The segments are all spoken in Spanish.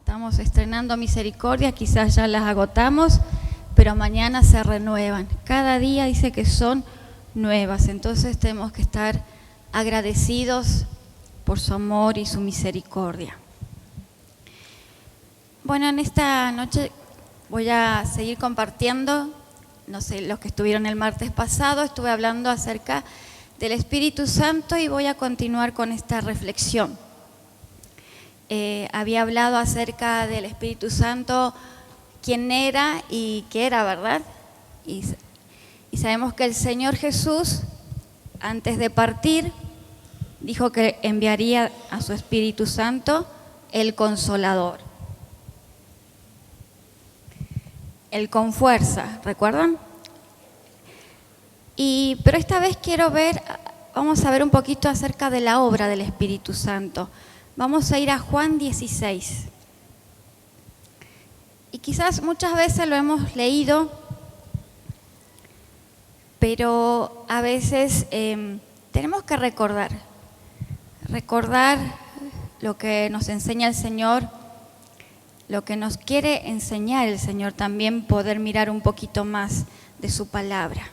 estamos estrenando misericordia, quizás ya las agotamos, pero mañana se renuevan. Cada día dice que son nuevas, entonces tenemos que estar agradecidos por su amor y su misericordia. Bueno, en esta noche voy a seguir compartiendo, no sé, los que estuvieron el martes pasado, estuve hablando acerca del Espíritu Santo y voy a continuar con esta reflexión. Había hablado acerca del Espíritu Santo, quién era y qué era, ¿verdad? Y sabemos que el Señor Jesús, antes de partir, dijo que enviaría a su Espíritu Santo, el Consolador. El con fuerza, ¿recuerdan? Pero esta vez vamos a ver un poquito acerca de la obra del Espíritu Santo. Vamos a ir a Juan 16. Y quizás muchas veces lo hemos leído, pero a veces tenemos que recordar lo que nos enseña el Señor, lo que nos quiere enseñar el Señor, también poder mirar un poquito más de su palabra.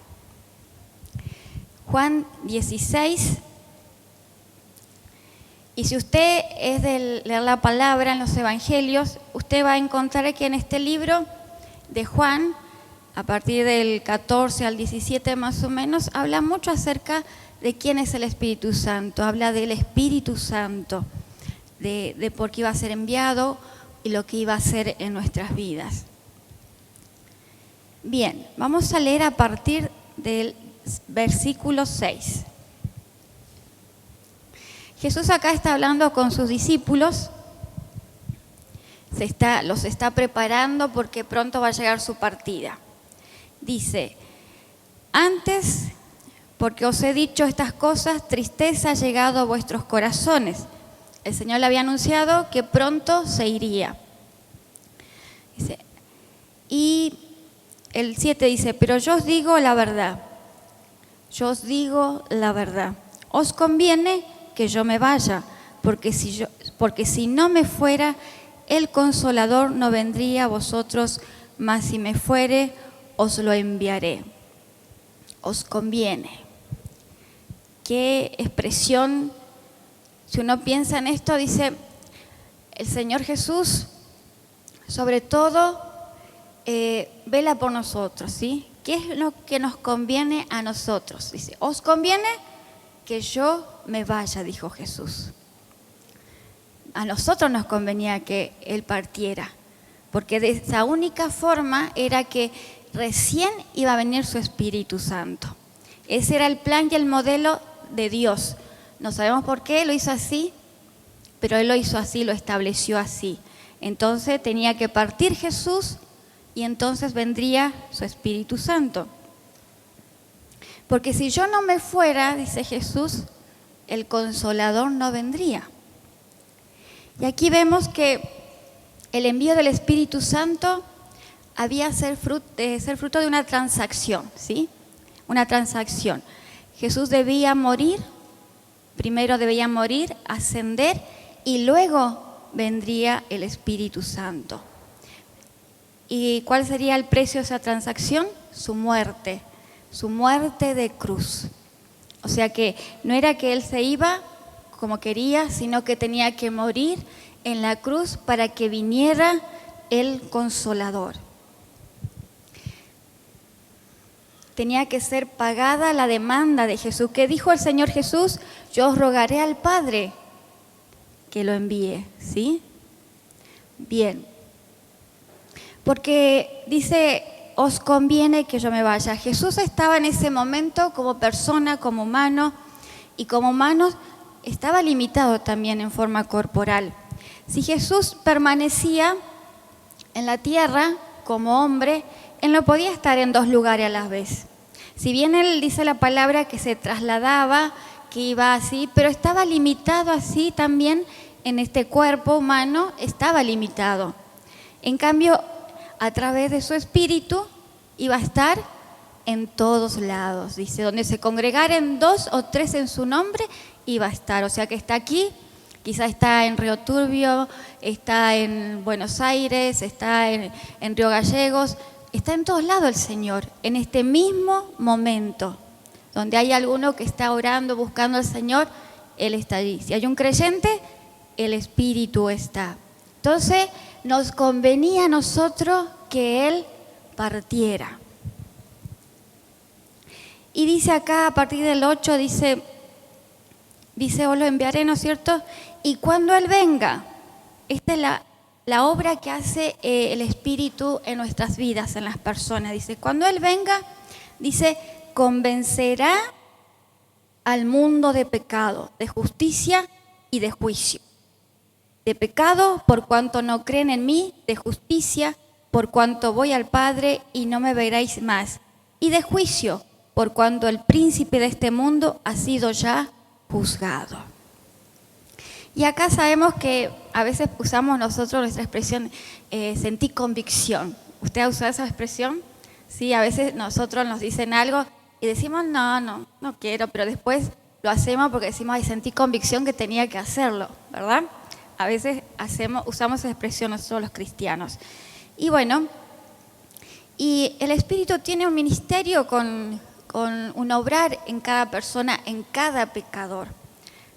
Juan 16, y si usted es de leer la palabra en los evangelios, usted va a encontrar que en este libro de Juan, a partir del 14 al 17 más o menos, habla mucho acerca de quién es el Espíritu Santo, habla del Espíritu Santo, de por qué iba a ser enviado y lo que iba a hacer en nuestras vidas. Bien, vamos a leer a partir del versículo 6. Jesús acá está hablando con sus discípulos, los está preparando porque pronto va a llegar su partida. Dice, antes, porque os he dicho estas cosas, tristeza ha llegado a vuestros corazones. El Señor le había anunciado que pronto se iría. Dice, y el 7 dice, pero yo os digo la verdad. Yo os digo la verdad. Os conviene que yo me vaya, porque si no me fuera, el Consolador no vendría a vosotros, mas si me fuere, os lo enviaré. Os conviene. Qué expresión. Si uno piensa en esto, dice, el Señor Jesús, sobre todo, vela por nosotros, ¿sí? ¿Qué es lo que nos conviene a nosotros? Dice, os conviene que yo me vaya, dijo Jesús. A nosotros nos convenía que Él partiera, porque de esa única forma era que recién iba a venir su Espíritu Santo. Ese era el plan y el modelo de Dios. No sabemos por qué lo hizo así, pero Él lo hizo así, lo estableció así. Entonces tenía que partir Jesús y entonces vendría su Espíritu Santo. Porque si yo no me fuera, dice Jesús, el Consolador no vendría. Y aquí vemos que el envío del Espíritu Santo había ser fruto de una transacción, ¿sí? Una transacción. Jesús debía morir, primero debía morir, ascender, y luego vendría el Espíritu Santo. ¿Y cuál sería el precio de esa transacción? Su muerte de cruz. O sea que no era que Él se iba como quería, sino que tenía que morir en la cruz para que viniera el Consolador. Tenía que ser pagada la demanda de Jesús. ¿Qué dijo el Señor Jesús? Yo os rogaré al Padre que lo envíe, ¿sí? Bien. Porque dice, os conviene que yo me vaya. Jesús estaba en ese momento como persona, como humano, y como humano estaba limitado también en forma corporal. Si Jesús permanecía en la tierra como hombre, Él no podía estar en dos lugares a la vez. Si bien Él dice la palabra que se trasladaba, que iba así, pero estaba limitado así también en este cuerpo humano, estaba limitado. En cambio, a través de su Espíritu iba a estar en todos lados. Dice, donde se congregaren 2 o 3 en su nombre, iba a estar. O sea que está aquí Quizá está en Río Turbio, está en Buenos Aires, está en Río Gallegos, está en todos lados el Señor, en este mismo momento, donde hay alguno que está orando, buscando al Señor, Él está allí. Si hay un creyente, el Espíritu está. Entonces, nos convenía a nosotros que Él partiera. Y dice acá, a partir del 8, dice, os lo enviaré, ¿no es cierto? Y cuando Él venga, esta es la obra que hace el Espíritu en nuestras vidas, en las personas. Dice, cuando Él venga, dice, convencerá al mundo de pecado, de justicia y de juicio. De pecado, por cuanto no creen en mí, de justicia, por cuanto voy al Padre y no me veréis más. Y de juicio, por cuanto el príncipe de este mundo ha sido ya juzgado. Y acá sabemos que a veces usamos nosotros nuestra expresión, sentí convicción. ¿Usted ha usado esa expresión? Sí, a veces nosotros nos dicen algo y decimos, no quiero, pero después lo hacemos porque decimos, ay, sentí convicción que tenía que hacerlo, ¿verdad? A veces usamos esa expresión nosotros los cristianos. Y bueno, y el Espíritu tiene un ministerio con un obrar en cada persona, en cada pecador.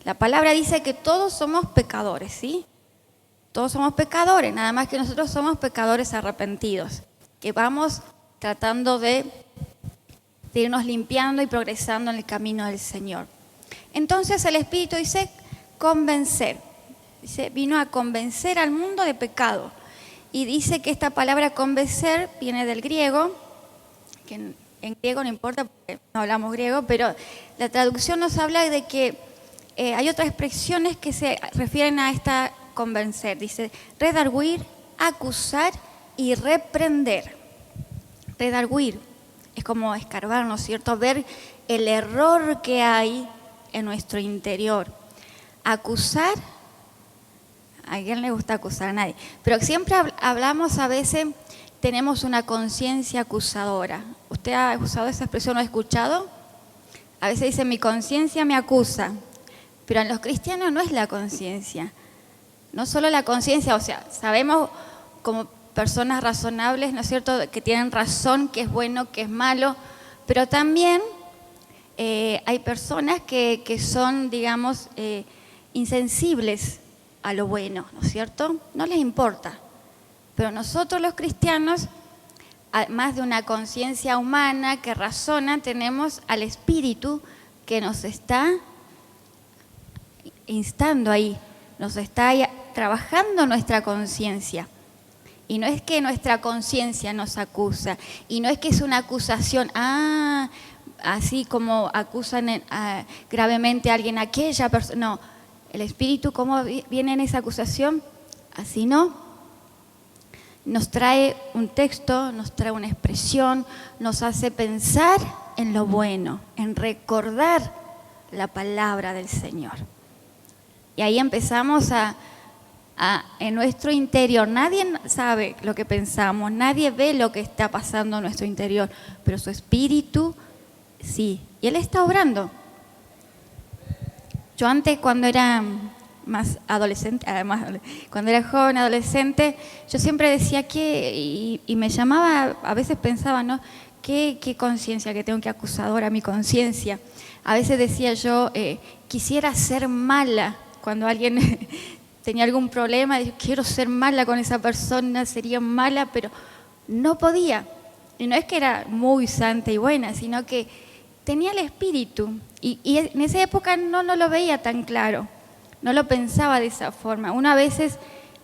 La palabra dice que todos somos pecadores, ¿sí? Todos somos pecadores, nada más que nosotros somos pecadores arrepentidos, que vamos tratando de irnos limpiando y progresando en el camino del Señor. Entonces el Espíritu dice convencer, dice, vino a convencer al mundo de pecado. Y dice que esta palabra convencer viene del griego, que en griego no importa porque no hablamos griego, pero la traducción nos habla de que hay otras expresiones que se refieren a esta convencer. Dice redarguir, acusar y reprender. Redarguir es como escarbar, ¿no es cierto? Ver el error que hay en nuestro interior. Acusar, a quién le gusta acusar, a nadie, pero siempre hablamos a veces, tenemos una conciencia acusadora. ¿Usted ha usado esa expresión o ha escuchado? A veces dice, mi conciencia me acusa, pero en los cristianos no es la conciencia, no solo la conciencia, o sea, sabemos como personas razonables, ¿no es cierto?, que tienen razón, que es bueno, que es malo, pero también hay personas que son, digamos, insensibles a lo bueno, ¿no es cierto? No les importa. Pero nosotros los cristianos, además de una conciencia humana que razona, tenemos al Espíritu que nos está instando ahí, nos está trabajando nuestra conciencia. Y no es que nuestra conciencia nos acusa, y no es que es una acusación, así como acusan gravemente a alguien, aquella persona. No, el Espíritu, ¿cómo viene en esa acusación? Así no. Nos trae un texto, nos trae una expresión, nos hace pensar en lo bueno, en recordar la palabra del Señor. Y ahí empezamos en nuestro interior. Nadie sabe lo que pensamos, nadie ve lo que está pasando en nuestro interior, pero su Espíritu sí, y Él está obrando. Yo antes, cuando era más adolescente, además cuando era joven, adolescente, yo siempre decía que, y me llamaba, a veces pensaba, ¿no? ¿Qué conciencia que tengo, que acusadora mi conciencia? A veces decía yo, quisiera ser mala cuando alguien tenía algún problema, decía, quiero ser mala con esa persona, sería mala, pero no podía. Y no es que era muy santa y buena, sino que tenía el Espíritu. Y en esa época no lo veía tan claro, no lo pensaba de esa forma. Uno a veces,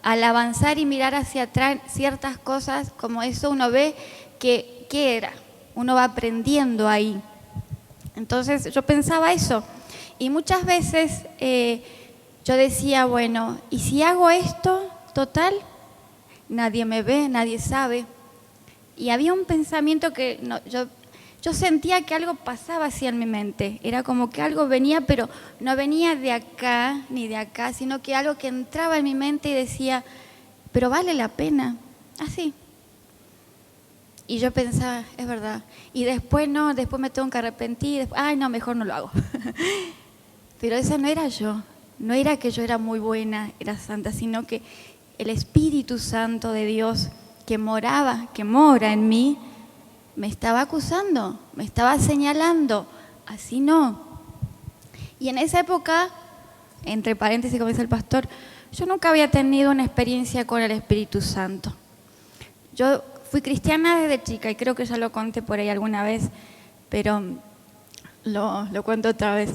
al avanzar y mirar hacia atrás ciertas cosas como eso, uno ve que ¿qué era? Uno va aprendiendo ahí. Entonces yo pensaba eso. Y muchas veces yo decía, bueno, ¿y si hago esto? Total, nadie me ve, nadie sabe. Y había un pensamiento que yo sentía que algo pasaba así en mi mente. Era como que algo venía, pero no venía de acá ni de acá, sino que algo que entraba en mi mente y decía, pero vale la pena, así. Y yo pensaba, es verdad. Y después no, después me tengo que arrepentir, ay no, mejor no lo hago. Pero esa no era yo. no era que yo era muy buena, era santa, sino que el Espíritu Santo de Dios que mora en mí, me estaba acusando, me estaba señalando, así no. Y en esa época, entre paréntesis, como dice el pastor, yo nunca había tenido una experiencia con el Espíritu Santo. Yo fui cristiana desde chica y creo que ya lo conté por ahí alguna vez, pero lo cuento otra vez.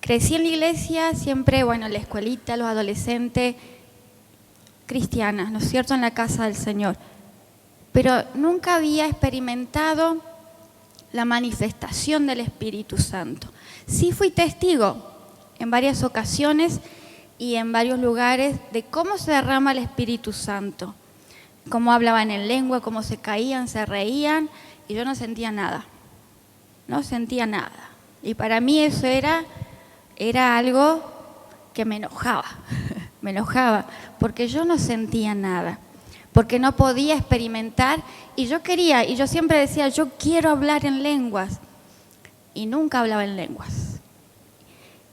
Crecí en la iglesia, siempre, en la escuelita, los adolescentes, cristianas, ¿no es cierto?, en la casa del Señor. Pero nunca había experimentado la manifestación del Espíritu Santo. Sí fui testigo en varias ocasiones y en varios lugares de cómo se derrama el Espíritu Santo, cómo hablaban en lengua, cómo se caían, se reían, y yo no sentía nada, no sentía nada. Y para mí eso era algo que me enojaba, me enojaba, porque yo no sentía nada, porque no podía experimentar, y yo quería, y yo siempre decía, yo quiero hablar en lenguas, y nunca hablaba en lenguas.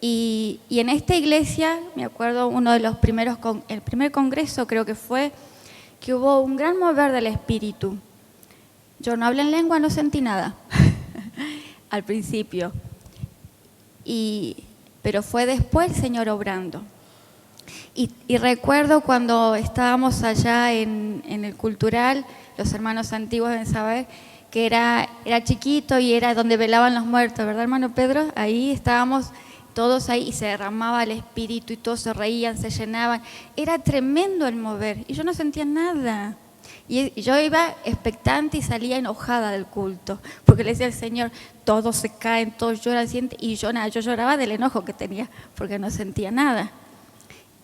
Y en esta iglesia, me acuerdo, uno de los primeros, el primer congreso creo que fue, que hubo un gran mover del Espíritu. Yo no hablé en lengua, no sentí nada al principio, pero fue después el Señor obrando. Y recuerdo cuando estábamos allá en el cultural, los hermanos antiguos deben saber que era chiquito y era donde velaban los muertos, ¿verdad, hermano Pedro? Ahí estábamos todos ahí y se derramaba el Espíritu y todos se reían, se llenaban. Era tremendo el mover y yo no sentía nada. Y yo iba expectante y salía enojada del culto, porque le decía al Señor, todos se caen, todos lloran, y yo lloraba del enojo que tenía, porque no sentía nada.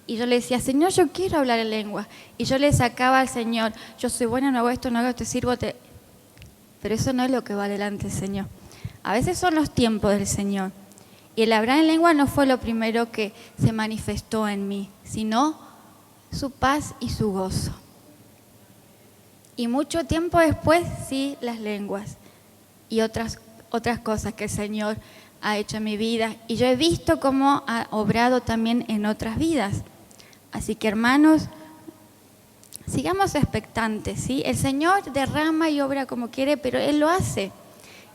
Y yo le decía, Señor, yo quiero hablar en lengua. Y yo le sacaba al Señor, yo soy buena, no hago esto, no hago esto, sirvo. Pero eso no es lo que va delante del Señor. A veces son los tiempos del Señor. Y el hablar en lengua no fue lo primero que se manifestó en mí, sino su paz y su gozo. Y mucho tiempo después, sí, las lenguas y otras cosas que el Señor ha hecho en mi vida. Y yo he visto cómo ha obrado también en otras vidas. Así que, hermanos, sigamos expectantes, ¿sí? El Señor derrama y obra como quiere, pero Él lo hace.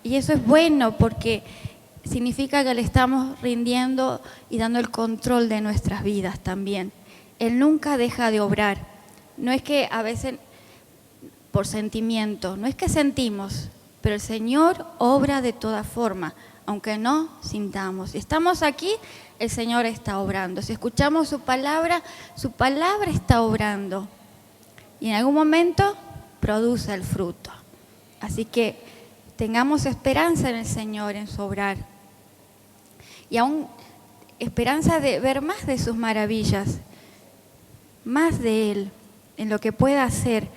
Y eso es bueno porque significa que le estamos rindiendo y dando el control de nuestras vidas también. Él nunca deja de obrar. No es que a veces por sentimiento, no es que sentimos, pero el Señor obra de toda forma, aunque no sintamos. Si estamos aquí, el Señor está obrando. Si escuchamos su palabra está obrando. Y en algún momento produce el fruto. Así que tengamos esperanza en el Señor, en su obrar. Y aún esperanza de ver más de sus maravillas, más de Él, en lo que pueda hacer.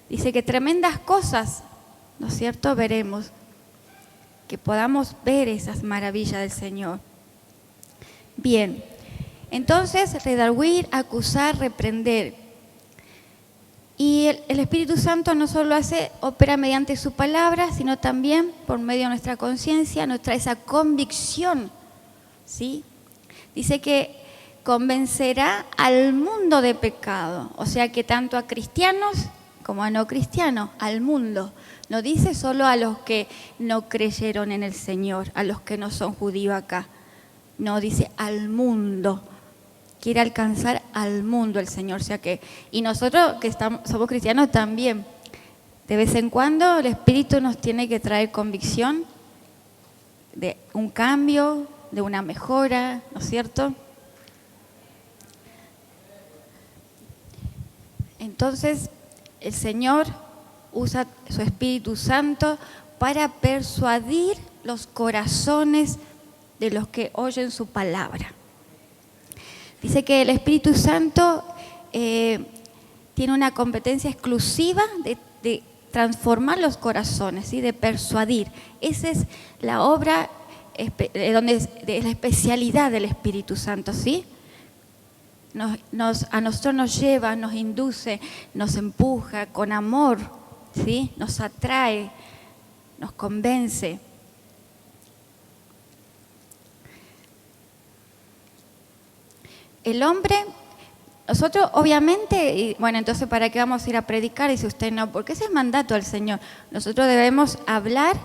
Dice que tremendas cosas, ¿no es cierto?, veremos. Que podamos ver esas maravillas del Señor. Bien, entonces redarguir, acusar, reprender. Y el Espíritu Santo no solo opera mediante su palabra, sino también por medio de nuestra conciencia, nos trae esa convicción, ¿sí? Dice que convencerá al mundo de pecado, o sea que tanto a cristianos como a no cristianos, al mundo. No dice solo a los que no creyeron en el Señor, a los que no son judíos acá. No, dice al mundo. Quiere alcanzar al mundo el Señor. O sea que, y nosotros que somos cristianos también, de vez en cuando el Espíritu nos tiene que traer convicción de un cambio, de una mejora, ¿no es cierto? Entonces, el Señor usa su Espíritu Santo para persuadir los corazones de los que oyen su palabra. Dice que el Espíritu Santo tiene una competencia exclusiva de transformar los corazones, ¿sí?, de persuadir. Esa es la obra, de la especialidad del Espíritu Santo, ¿sí? A nosotros nos lleva, nos induce, nos empuja con amor, ¿sí? Nos atrae, nos convence. El hombre, nosotros obviamente, y bueno, entonces ¿para qué vamos a ir a predicar? Y si usted no, porque ese es mandato del Señor. Nosotros debemos hablar,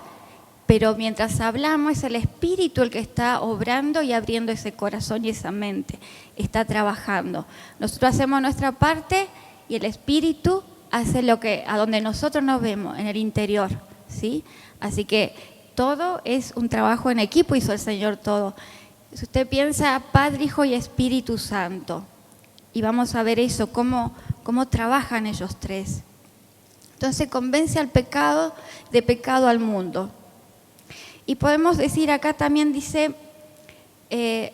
pero mientras hablamos es el Espíritu el que está obrando y abriendo ese corazón y esa mente, está trabajando. Nosotros hacemos nuestra parte y el Espíritu hace lo que, a donde nosotros nos vemos, en el interior, ¿sí? Así que todo es un trabajo en equipo, hizo el Señor todo. Si usted piensa Padre, Hijo y Espíritu Santo, y vamos a ver eso, cómo trabajan ellos tres. Entonces convence al pecado, de pecado al mundo. Y podemos decir, acá también dice, de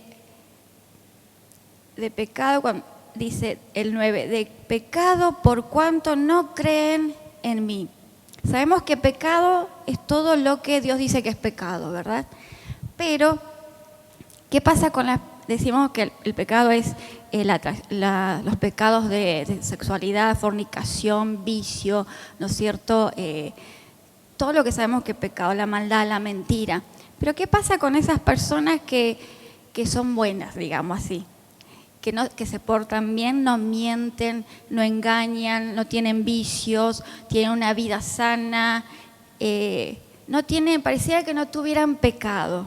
pecado, dice el 9, de pecado por cuanto no creen en mí. Sabemos que pecado es todo lo que Dios dice que es pecado, ¿verdad? Pero, ¿qué pasa con decimos que el pecado es los pecados de sexualidad, fornicación, vicio, ¿no es cierto? Todo lo que sabemos que es pecado, la maldad, la mentira. Pero ¿qué pasa con esas personas que son buenas, digamos así? Que se portan bien, no mienten, no engañan, no tienen vicios, tienen una vida sana, pareciera que no tuvieran pecado.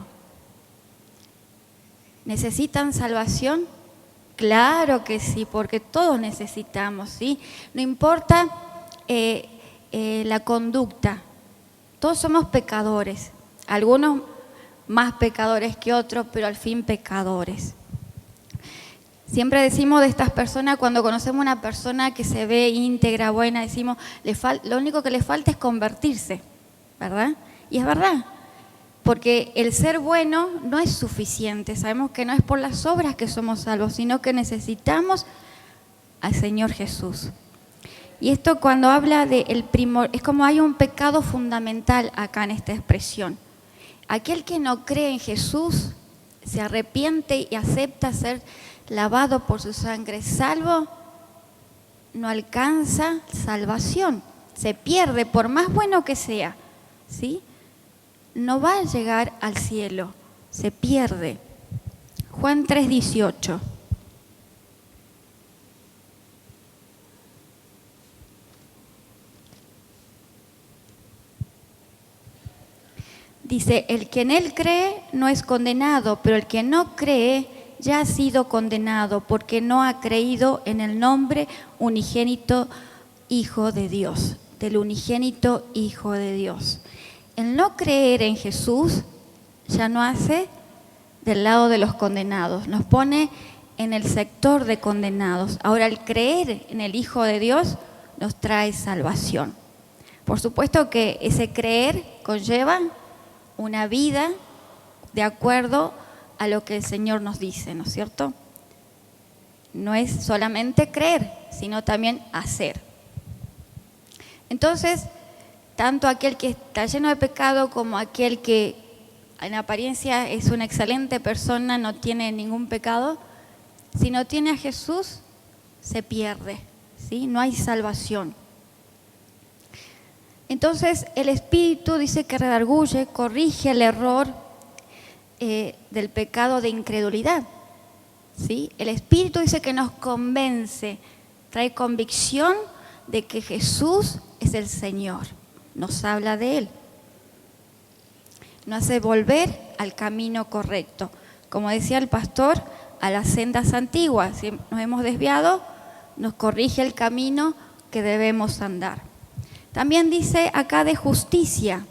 ¿Necesitan salvación? Claro que sí, porque todos necesitamos, ¿sí? No importa la conducta, todos somos pecadores, algunos más pecadores que otros, pero al fin pecadores. Siempre decimos de estas personas, cuando conocemos una persona que se ve íntegra, buena, decimos, lo único que le falta es convertirse, ¿verdad? Y es verdad, porque el ser bueno no es suficiente. Sabemos que no es por las obras que somos salvos, sino que necesitamos al Señor Jesús. Y esto cuando habla es como hay un pecado fundamental acá en esta expresión. Aquel que no cree en Jesús, se arrepiente y acepta ser lavado por su sangre, salvo, no alcanza salvación, se pierde por más bueno que sea, ¿sí? No va a llegar al cielo, se pierde. Juan 3:18. Dice, el que en él cree no es condenado, pero el que no cree ya ha sido condenado porque no ha creído en el nombre unigénito Hijo de Dios, del unigénito Hijo de Dios. El no creer en Jesús ya no hace del lado de los condenados, nos pone en el sector de condenados. Ahora, el creer en el Hijo de Dios nos trae salvación. Por supuesto que ese creer conlleva una vida de acuerdo a lo que el Señor nos dice, ¿no es cierto? No es solamente creer, sino también hacer. Entonces, tanto aquel que está lleno de pecado como aquel que en apariencia es una excelente persona, no tiene ningún pecado, si no tiene a Jesús, se pierde, ¿sí? No hay salvación. Entonces, el Espíritu dice que redarguye, corrige el error del pecado de incredulidad, ¿sí? El Espíritu dice que nos convence, trae convicción de que Jesús es el Señor, nos habla de Él, nos hace volver al camino correcto. Como decía el pastor, a las sendas antiguas, si nos hemos desviado, nos corrige el camino que debemos andar. También dice acá de justicia.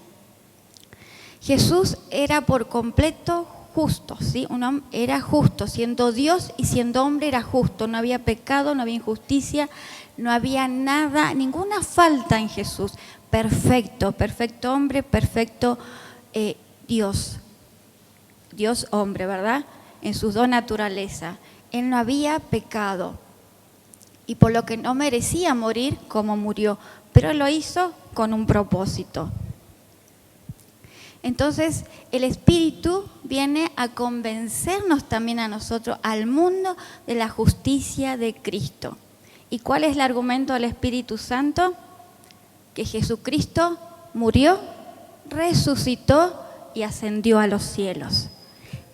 Jesús era por completo justo, ¿sí? Era justo, siendo Dios y siendo hombre era justo, no había pecado, no había injusticia, no había nada, ninguna falta en Jesús. Perfecto, perfecto hombre, perfecto Dios. Dios hombre, ¿verdad? En sus dos naturalezas. Él no había pecado y por lo que no merecía morir como murió, pero lo hizo con un propósito. Entonces, el Espíritu viene a convencernos también a nosotros, al mundo, de la justicia de Cristo. ¿Y cuál es el argumento del Espíritu Santo? Que Jesucristo murió, resucitó y ascendió a los cielos.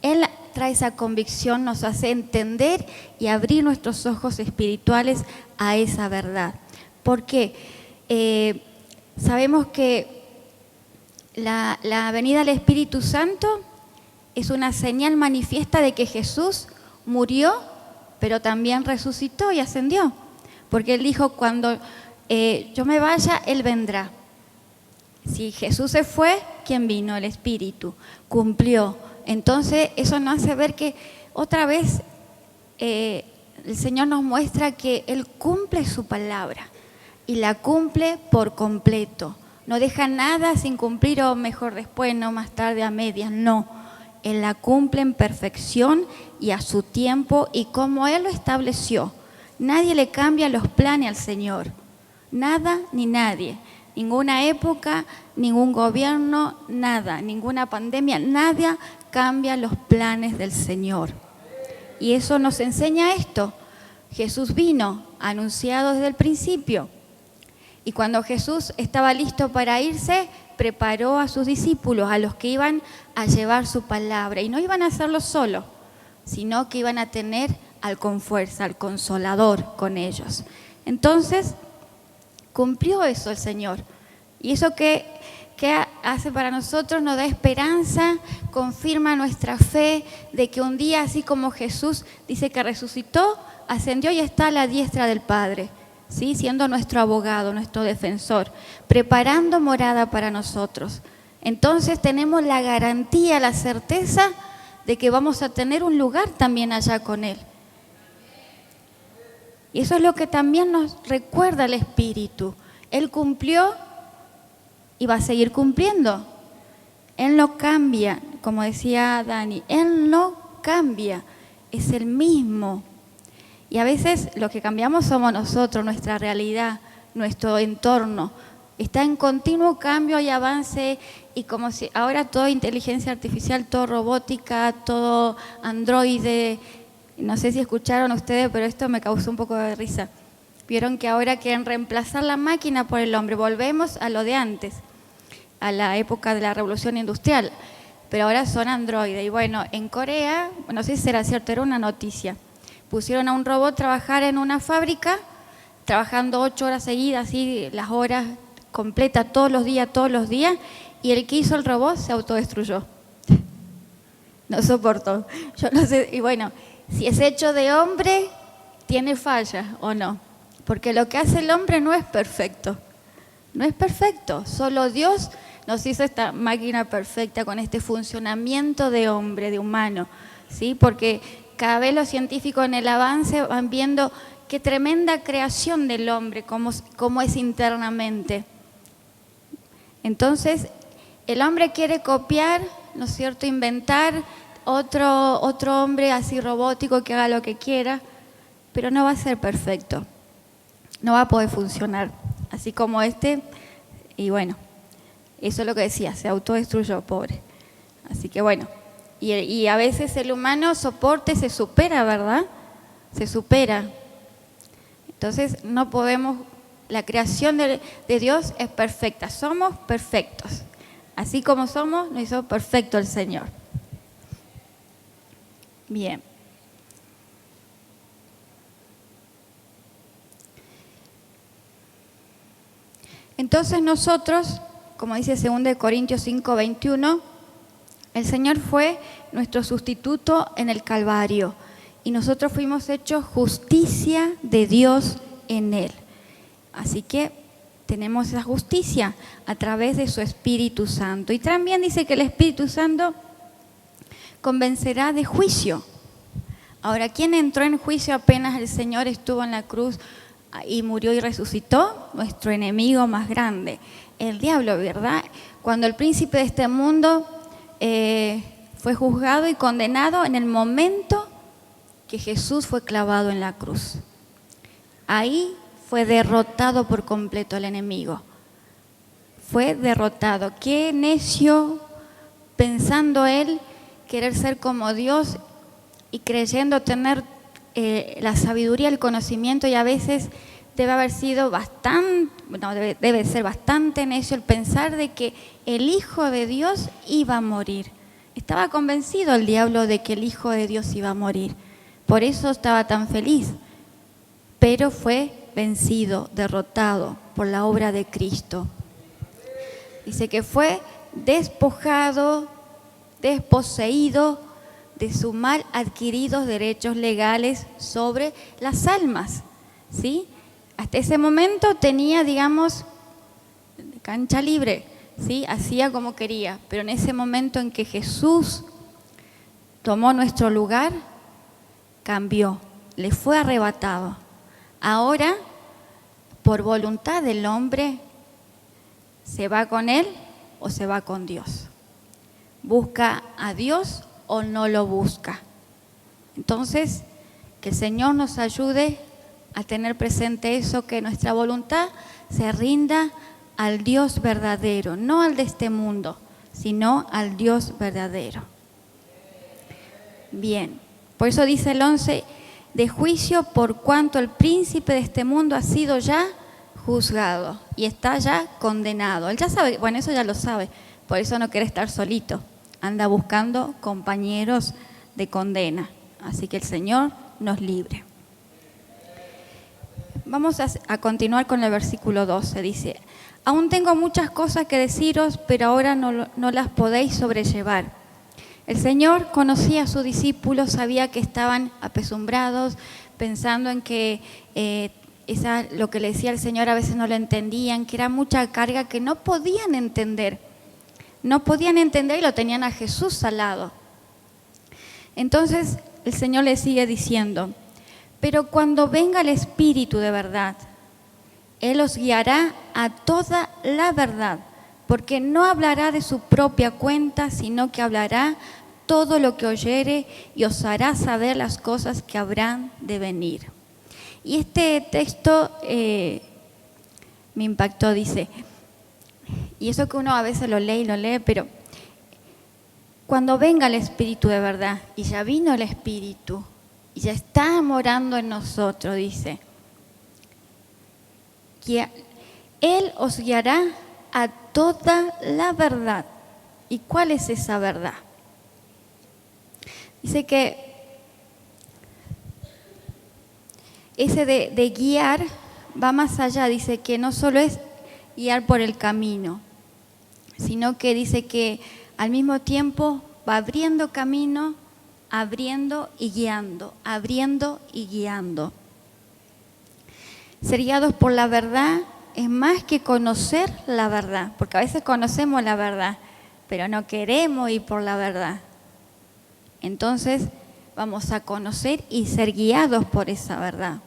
Él trae esa convicción, nos hace entender y abrir nuestros ojos espirituales a esa verdad. Porque sabemos que la venida del Espíritu Santo es una señal manifiesta de que Jesús murió, pero también resucitó y ascendió. Porque Él dijo, cuando yo me vaya, Él vendrá. Si Jesús se fue, ¿quién vino? El Espíritu. Cumplió. Entonces eso nos hace ver que otra vez el Señor nos muestra que Él cumple su palabra y la cumple por completo. No deja nada sin cumplir o mejor después, no más tarde a medias, no. Él la cumple en perfección y a su tiempo y como Él lo estableció. Nadie le cambia los planes al Señor. Nada ni nadie. Ninguna época, ningún gobierno, nada. Ninguna pandemia, nada cambia los planes del Señor. Y eso nos enseña esto. Jesús vino, anunciado desde el principio. Y cuando Jesús estaba listo para irse, preparó a sus discípulos, a los que iban a llevar su palabra. Y no iban a hacerlo solos, sino que iban a tener al Confuerza, al Consolador con ellos. Entonces, cumplió eso el Señor. Y eso que hace para nosotros nos da esperanza, confirma nuestra fe de que un día, así como Jesús dice que resucitó, ascendió y está a la diestra del Padre, ¿sí? Siendo nuestro abogado, nuestro defensor, preparando morada para nosotros. Entonces tenemos la garantía, la certeza de que vamos a tener un lugar también allá con Él. Y eso es lo que también nos recuerda el Espíritu. Él cumplió y va a seguir cumpliendo. Él no cambia, como decía Dani, Él no cambia, es el mismo. Y a veces lo que cambiamos somos nosotros, nuestra realidad, nuestro entorno. Está en continuo cambio y avance y como si ahora todo inteligencia artificial, todo robótica, todo androide. No sé si escucharon ustedes, pero esto me causó un poco de risa. Vieron que ahora quieren reemplazar la máquina por el hombre. Volvemos a lo de antes, a la época de la revolución industrial. Pero ahora son androides. Y bueno, en Corea, no sé si será cierto, era una noticia. Pusieron a un robot a trabajar en una fábrica, trabajando 8 horas seguidas, así las horas completas, todos los días, y el que hizo el robot se autodestruyó. No soportó. Yo no sé, y bueno, si es hecho de hombre, tiene fallas o no. Porque lo que hace el hombre no es perfecto. No es perfecto. Solo Dios nos hizo esta máquina perfecta con este funcionamiento de hombre, de humano, ¿sí? Porque cada vez los científicos en el avance van viendo qué tremenda creación del hombre, cómo es internamente. Entonces, el hombre quiere copiar, ¿no es cierto?, inventar otro hombre así robótico que haga lo que quiera, pero no va a ser perfecto, no va a poder funcionar, así como y bueno, eso es lo que decía, se autodestruyó, pobre. Así que bueno, y a veces el humano soporta y se supera, ¿verdad? Se supera. Entonces no podemos, la creación de Dios es perfecta, somos perfectos. Así como somos, nos hizo perfecto el Señor. Bien. Entonces nosotros, como dice 2 Corintios 5:21, el Señor fue nuestro sustituto en el Calvario y nosotros fuimos hechos justicia de Dios en Él. Así que tenemos esa justicia a través de su Espíritu Santo. Y también dice que el Espíritu Santo convencerá de juicio. Ahora, ¿quién entró en juicio apenas el Señor estuvo en la cruz y murió y resucitó? Nuestro enemigo más grande, el diablo, ¿verdad? Cuando el príncipe de este mundo fue juzgado y condenado en el momento que Jesús fue clavado en la cruz. Ahí fue derrotado por completo el enemigo. Fue derrotado. Qué necio, pensando él querer ser como Dios y creyendo tener la sabiduría, el conocimiento, y a veces debe ser bastante necio el pensar de que el Hijo de Dios iba a morir. Estaba convencido el diablo de que el Hijo de Dios iba a morir. Por eso estaba tan feliz. Pero fue vencido, derrotado por la obra de Cristo. Dice que fue despojado, desposeído de sus mal adquiridos derechos legales sobre las almas, ¿sí? Hasta ese momento tenía, digamos, cancha libre, ¿sí? Hacía como quería, pero en ese momento en que Jesús tomó nuestro lugar, cambió, le fue arrebatado. Ahora, por voluntad del hombre, ¿se va con él o se va con Dios? ¿Busca a Dios o no lo busca? Entonces, que el Señor nos ayude a tener presente eso, que nuestra voluntad se rinda al Dios verdadero, no al de este mundo, sino al Dios verdadero. Bien, por eso dice el 11, de juicio por cuanto el príncipe de este mundo ha sido ya juzgado y está ya condenado. Él ya sabe, bueno, eso ya lo sabe, por eso no quiere estar solito, anda buscando compañeros de condena. Así que el Señor nos libre. Vamos a continuar con el versículo 12, dice, aún tengo muchas cosas que deciros, pero ahora no las podéis sobrellevar. El Señor conocía a sus discípulos, sabía que estaban apesumbrados, pensando en que lo que le decía el Señor a veces no lo entendían, que era mucha carga que no podían entender. No podían entender y lo tenían a Jesús al lado. Entonces el Señor le sigue diciendo, pero cuando venga el Espíritu de verdad, Él os guiará a toda la verdad, porque no hablará de su propia cuenta, sino que hablará todo lo que oyere y os hará saber las cosas que habrán de venir. Y este texto me impactó, dice, y eso que uno a veces lo lee, pero cuando venga el Espíritu de verdad, y ya vino el Espíritu, y ya está morando en nosotros, dice, que Él os guiará a toda la verdad. ¿Y cuál es esa verdad? Dice que ese de guiar va más allá, dice que no solo es guiar por el camino, sino que dice que al mismo tiempo va abriendo camino, abriendo y guiando, abriendo y guiando. Ser guiados por la verdad es más que conocer la verdad, porque a veces conocemos la verdad, pero no queremos ir por la verdad. Entonces vamos a conocer y ser guiados por esa verdad.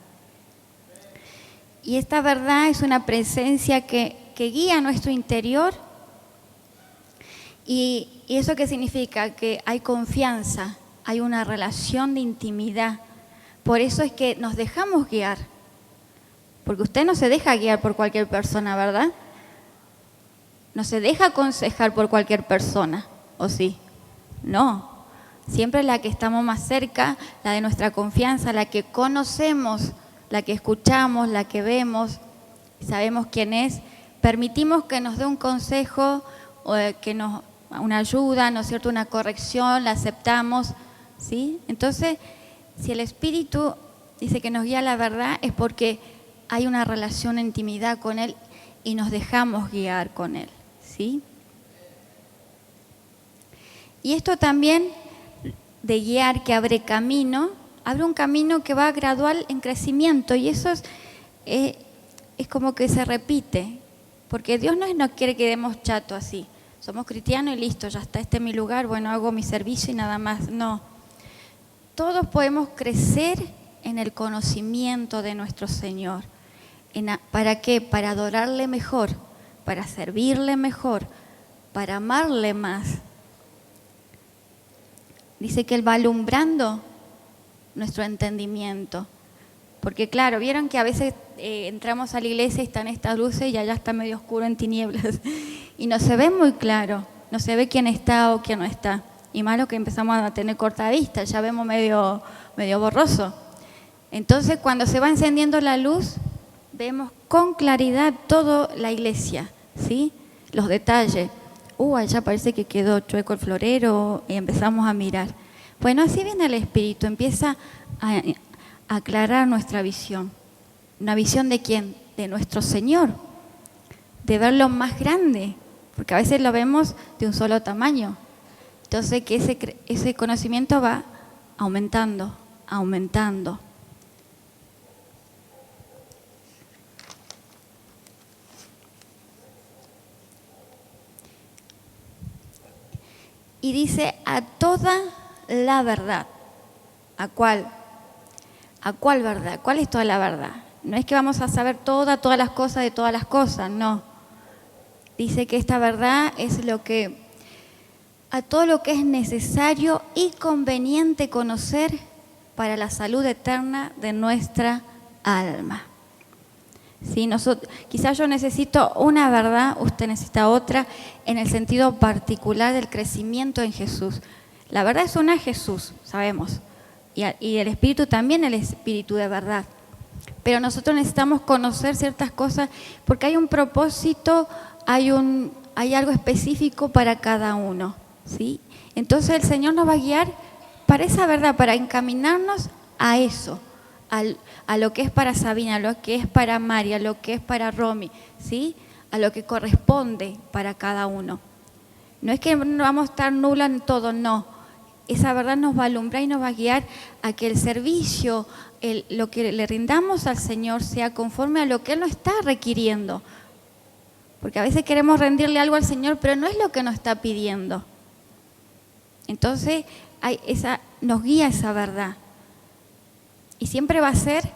Y esta verdad es una presencia que guía nuestro interior. ¿Y eso qué significa? Que hay confianza, hay una relación de intimidad. Por eso es que nos dejamos guiar. Porque usted no se deja guiar por cualquier persona, ¿verdad? No se deja aconsejar por cualquier persona, ¿o sí? No. Siempre la que estamos más cerca, la de nuestra confianza, la que conocemos, la que escuchamos, la que vemos, sabemos quién es, permitimos que nos dé un consejo o una ayuda, ¿no es cierto?, una corrección, la aceptamos, ¿sí? Entonces, si el Espíritu dice que nos guía a la verdad, es porque hay una relación de intimidad con Él y nos dejamos guiar con Él, ¿sí? Y esto también de guiar, que abre camino, abre un camino que va gradual en crecimiento, y eso es como que se repite, porque Dios no quiere que demos chato así. Somos cristianos y listo, ya está, este es mi lugar, bueno, hago mi servicio y nada más. No. Todos podemos crecer en el conocimiento de nuestro Señor. ¿Para qué? Para adorarle mejor, para servirle mejor, para amarle más. Dice que Él va alumbrando nuestro entendimiento. Porque claro, vieron que a veces entramos a la iglesia y están estas luces y allá está medio oscuro en tinieblas. Y no se ve muy claro, no se ve quién está o quién no está. Y malo que empezamos a tener corta vista, ya vemos medio borroso. Entonces cuando se va encendiendo la luz, vemos con claridad toda la iglesia, ¿sí? Los detalles. allá parece que quedó chueco el florero, y empezamos a mirar. Bueno, así viene el Espíritu, empieza a aclarar nuestra visión. ¿Una visión de quién? De nuestro Señor, de verlo más grande, porque a veces lo vemos de un solo tamaño. Entonces que ese conocimiento va aumentando, aumentando. Y dice a toda la verdad. ¿A cuál? ¿A cuál verdad? ¿Cuál es toda la verdad? No es que vamos a saber todas las cosas de todas las cosas, no. Dice que esta verdad es a todo lo que es necesario y conveniente conocer para la salud eterna de nuestra alma. ¿Sí? Quizás yo necesito una verdad, usted necesita otra, en el sentido particular del crecimiento en Jesús. La verdad es una Jesús, sabemos, y el Espíritu también, el Espíritu de verdad. Pero nosotros necesitamos conocer ciertas cosas porque hay un propósito, hay algo específico para cada uno, ¿sí? Entonces el Señor nos va a guiar para esa verdad, para encaminarnos a eso. A lo que es para Sabina, a lo que es para María, a lo que es para Romy, ¿sí? A lo que corresponde para cada uno. No es que no vamos a estar nula en todo, no. Esa verdad nos va a alumbrar y nos va a guiar a que el servicio, lo que le rindamos al Señor sea conforme a lo que Él nos está requiriendo. Porque a veces queremos rendirle algo al Señor, pero no es lo que nos está pidiendo. Entonces nos guía esa verdad. Y siempre va a ser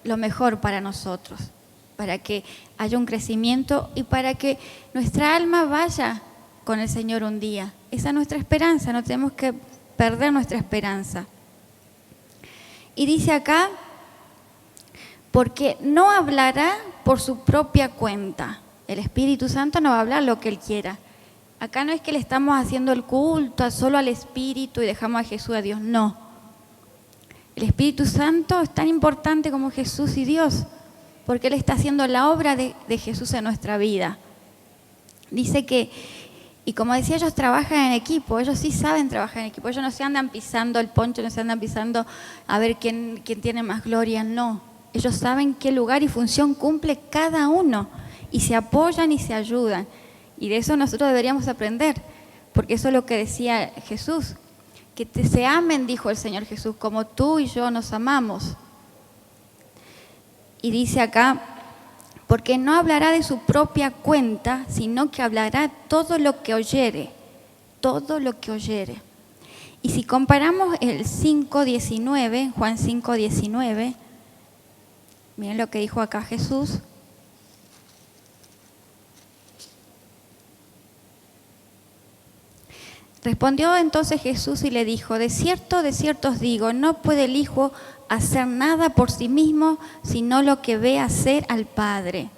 lo mejor para nosotros, para que haya un crecimiento y para que nuestra alma vaya con el Señor un día. Esa es nuestra esperanza, no tenemos que perder nuestra esperanza. Y dice acá, porque no hablará por su propia cuenta. El Espíritu Santo no va a hablar lo que Él quiera. Acá no es que le estamos haciendo el culto solo al Espíritu y dejamos a Jesús a Dios, no. El Espíritu Santo es tan importante como Jesús y Dios, porque Él está haciendo la obra de Jesús en nuestra vida. Dice que, y como decía, ellos trabajan en equipo, ellos sí saben trabajar en equipo, ellos no se andan pisando el poncho, no se andan pisando a ver quién tiene más gloria, no. Ellos saben qué lugar y función cumple cada uno, y se apoyan y se ayudan. Y de eso nosotros deberíamos aprender, porque eso es lo que decía Jesús. Que se amen, dijo el Señor Jesús, como tú y yo nos amamos. Y dice acá, porque no hablará de su propia cuenta, sino que hablará todo lo que oyere, todo lo que oyere. Y si comparamos el 5:19, Juan 5:19, miren lo que dijo acá Jesús. Respondió entonces Jesús y le dijo, de cierto os digo, no puede el Hijo hacer nada por sí mismo, sino lo que ve hacer al Padre.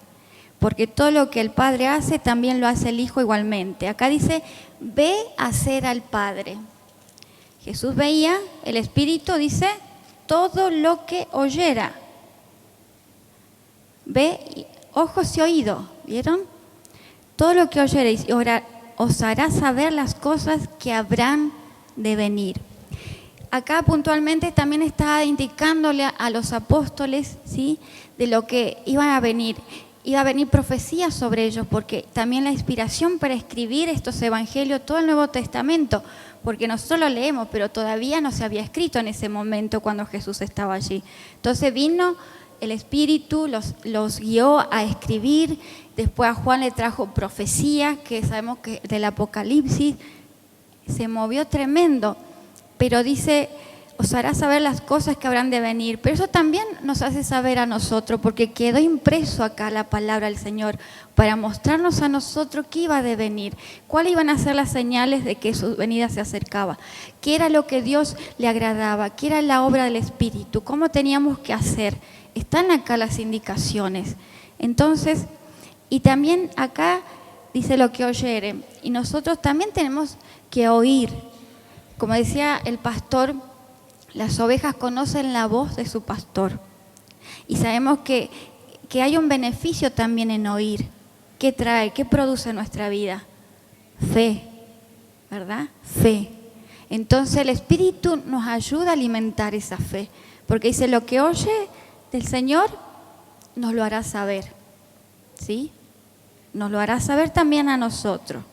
Porque todo lo que el Padre hace, también lo hace el Hijo igualmente. Acá dice, ve hacer al Padre. Jesús veía, el Espíritu dice, todo lo que oyera. Ve, ojos y oídos, ¿vieron? Todo lo que oyereis y os hará saber las cosas que habrán de venir. Acá puntualmente también está indicándole a los apóstoles, ¿sí?, de lo que iban a venir. Iba a venir profecía sobre ellos, porque también la inspiración para escribir estos evangelios, todo el Nuevo Testamento, porque nosotros lo leemos, pero todavía no se había escrito en ese momento cuando Jesús estaba allí. Entonces vino el Espíritu, los guió a escribir. Después a Juan le trajo profecía, que sabemos que del Apocalipsis se movió tremendo, pero dice, os hará saber las cosas que habrán de venir. Pero eso también nos hace saber a nosotros, porque quedó impreso acá la palabra del Señor para mostrarnos a nosotros qué iba de venir, cuáles iban a ser las señales de que su venida se acercaba, qué era lo que Dios le agradaba, qué era la obra del Espíritu, cómo teníamos que hacer. Están acá las indicaciones. Entonces, y también acá dice lo que oyere, y nosotros también tenemos que oír. Como decía el pastor, las ovejas conocen la voz de su pastor. Y sabemos que hay un beneficio también en oír. ¿Qué trae? ¿Qué produce en nuestra vida? Fe, ¿verdad? Fe. Entonces el Espíritu nos ayuda a alimentar esa fe, porque dice, lo que oye del Señor nos lo hará saber, ¿sí? Nos lo hará saber también a nosotros.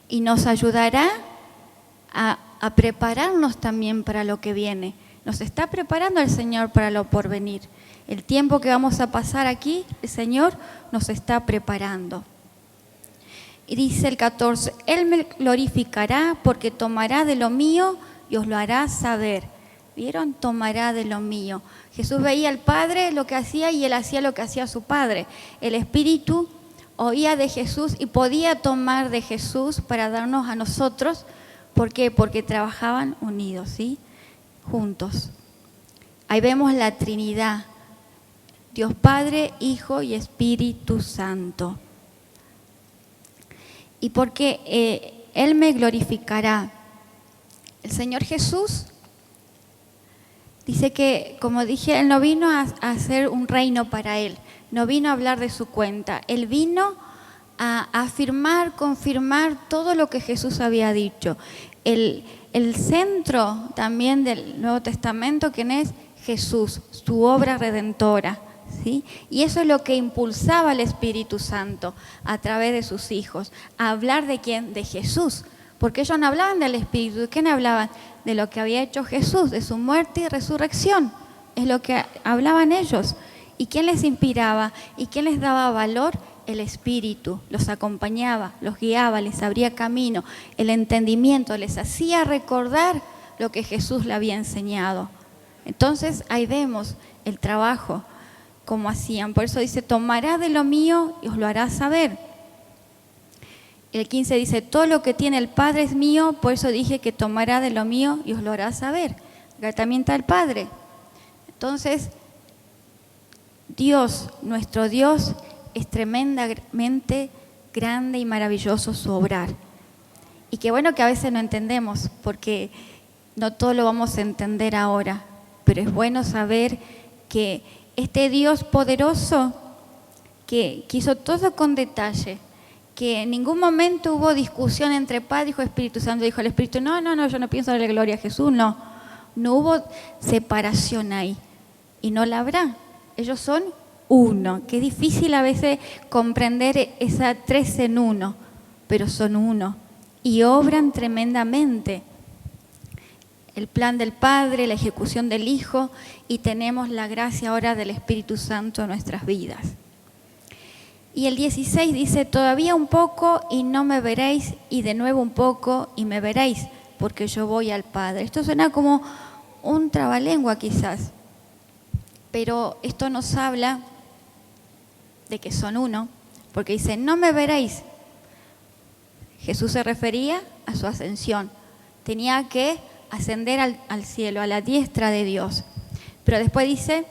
Y nos ayudará a prepararnos también para lo que viene. Nos está preparando el Señor para lo porvenir. El tiempo que vamos a pasar aquí, el Señor nos está preparando. Y dice el 14, Él me glorificará porque tomará de lo mío y os lo hará saber. ¿Vieron? Tomará de lo mío. Jesús veía al Padre lo que hacía y Él hacía lo que hacía su Padre. El Espíritu oía de Jesús y podía tomar de Jesús para darnos a nosotros. ¿Por qué? Porque trabajaban unidos, ¿sí? Juntos. Ahí vemos la Trinidad. Dios Padre, Hijo y Espíritu Santo. Y porque Él me glorificará. El Señor Jesús dice que, como dije, Él no vino a hacer un reino para Él, no vino a hablar de su cuenta. Él vino a afirmar, confirmar todo lo que Jesús había dicho. El centro también del Nuevo Testamento, ¿quién es? Jesús, su obra redentora. ¿Sí? Y eso es lo que impulsaba al Espíritu Santo a través de sus hijos, a hablar de quién, de Jesús, porque ellos no hablaban del Espíritu. ¿De quién hablaban? De lo que había hecho Jesús, de su muerte y resurrección, es lo que hablaban ellos. ¿Y quién les inspiraba? ¿Y quién les daba valor? El Espíritu, los acompañaba, los guiaba, les abría camino, el entendimiento, les hacía recordar lo que Jesús le había enseñado. Entonces ahí vemos el trabajo, como hacían. Por eso dice, tomará de lo mío y os lo hará saber. El 15 dice, todo lo que tiene el Padre es mío, por eso dije que tomará de lo mío y os lo hará saber. Acá también está el Padre. Entonces, Dios, nuestro Dios, es tremendamente grande y maravilloso su obrar. Y qué bueno que a veces no entendemos, porque no todo lo vamos a entender ahora, pero es bueno saber que este Dios poderoso que hizo todo con detalle, que en ningún momento hubo discusión entre Padre, Hijo y Espíritu Santo. Dijo el Espíritu, no, yo no pienso darle gloria a Jesús, no hubo separación ahí, y no la habrá. Ellos son uno, que es difícil a veces comprender esa tres en uno, pero son uno, y obran tremendamente. El plan del Padre, la ejecución del Hijo, y tenemos la gracia ahora del Espíritu Santo en nuestras vidas. Y el 16 dice, todavía un poco y no me veréis, y de nuevo un poco y me veréis, porque yo voy al Padre. Esto suena como un trabalengua quizás, pero esto nos habla de que son uno, porque dice, no me veréis. Jesús se refería a su ascensión, tenía que ascender al cielo, a la diestra de Dios. Pero después dice,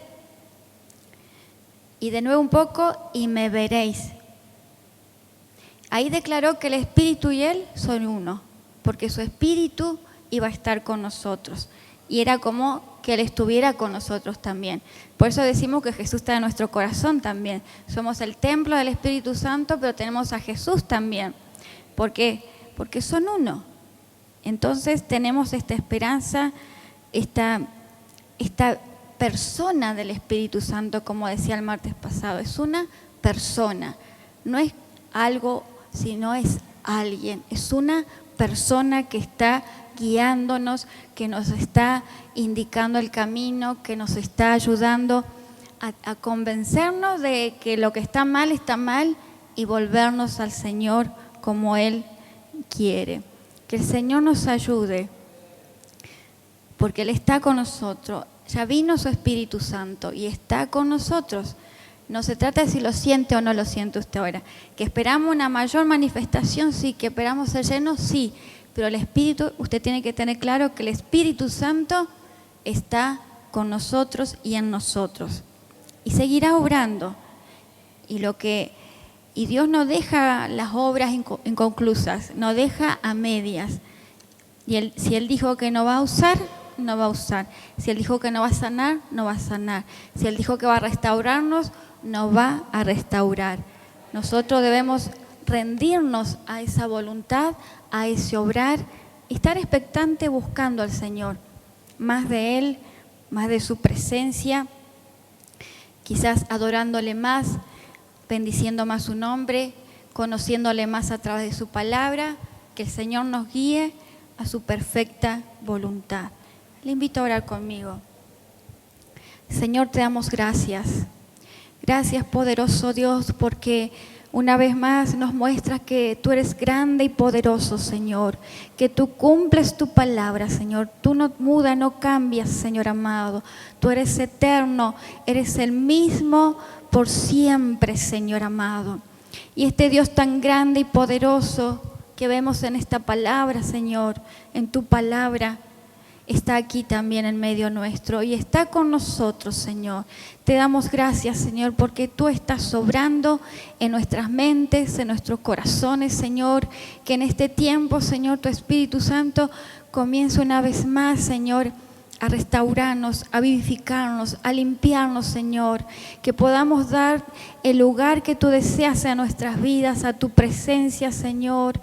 y de nuevo un poco y me veréis. Ahí declaró que el Espíritu y Él son uno, porque su Espíritu iba a estar con nosotros. Y era como que Él estuviera con nosotros también. Por eso decimos que Jesús está en nuestro corazón también. Somos el templo del Espíritu Santo, pero tenemos a Jesús también. ¿Por qué? Porque son uno. Entonces tenemos esta esperanza, esta persona del Espíritu Santo, como decía el martes pasado. Es una persona, no es algo, sino es alguien. Es una persona que está guiándonos, que nos está indicando el camino, que nos está ayudando a convencernos de que lo que está mal y volvernos al Señor como Él quiere. Que el Señor nos ayude, porque Él está con nosotros. Ya vino su Espíritu Santo y está con nosotros. No se trata de si lo siente o no lo siente usted ahora. Que esperamos una mayor manifestación, sí. Que esperamos ser llenos, sí. Pero el Espíritu, usted tiene que tener claro que el Espíritu Santo está con nosotros y en nosotros. Y seguirá obrando. Y Dios no deja las obras inconclusas, no deja a medias. Y si Él dijo que no va a usar, no va a usar. Si Él dijo que no va a sanar, no va a sanar. Si Él dijo que va a restaurarnos, no va a restaurar. Nosotros debemos rendirnos a esa voluntad, a ese obrar, y estar expectante buscando al Señor, más de Él, más de su presencia, quizás adorándole más, bendiciendo más su nombre, conociéndole más a través de su palabra, que el Señor nos guíe a su perfecta voluntad. Le invito a orar conmigo. Señor, te damos gracias. Gracias, poderoso Dios, porque una vez más nos muestras que tú eres grande y poderoso, Señor, que tú cumples tu palabra, Señor. Tú no mudas, no cambias, Señor amado. Tú eres eterno, eres el mismo por siempre, Señor amado. Y este Dios tan grande y poderoso que vemos en esta palabra, Señor, en tu palabra, está aquí también en medio nuestro y está con nosotros, Señor. Te damos gracias, Señor, porque tú estás obrando en nuestras mentes, en nuestros corazones, Señor. Que en este tiempo, Señor, tu Espíritu Santo comience una vez más, Señor, a restaurarnos, a vivificarnos, a limpiarnos, Señor. Que podamos dar el lugar que tú deseas a nuestras vidas, a tu presencia, Señor,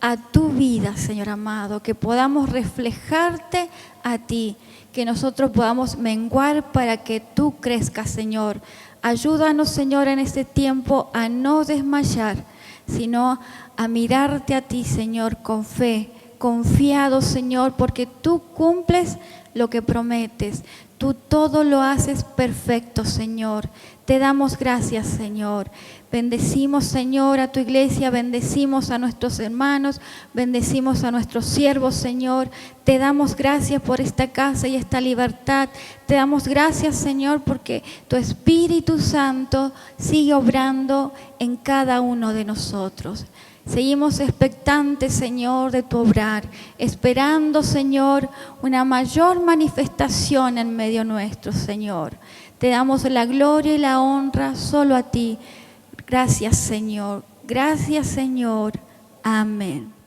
a tu vida, Señor amado, que podamos reflejarte a ti, que nosotros podamos menguar para que tú crezcas, Señor. Ayúdanos, Señor, en este tiempo a no desmayar, sino a mirarte a ti, Señor, con fe, confiado, Señor, porque tú cumples lo que prometes. Tú todo lo haces perfecto, Señor. Te damos gracias, Señor. Bendecimos, Señor, a tu iglesia, bendecimos a nuestros hermanos, bendecimos a nuestros siervos, Señor. Te damos gracias por esta casa y esta libertad. Te damos gracias, Señor, porque tu Espíritu Santo sigue obrando en cada uno de nosotros. Seguimos expectantes, Señor, de tu obrar, esperando, Señor, una mayor manifestación en medio nuestro, Señor. Te damos la gloria y la honra solo a ti. Gracias, Señor. Gracias, Señor. Amén.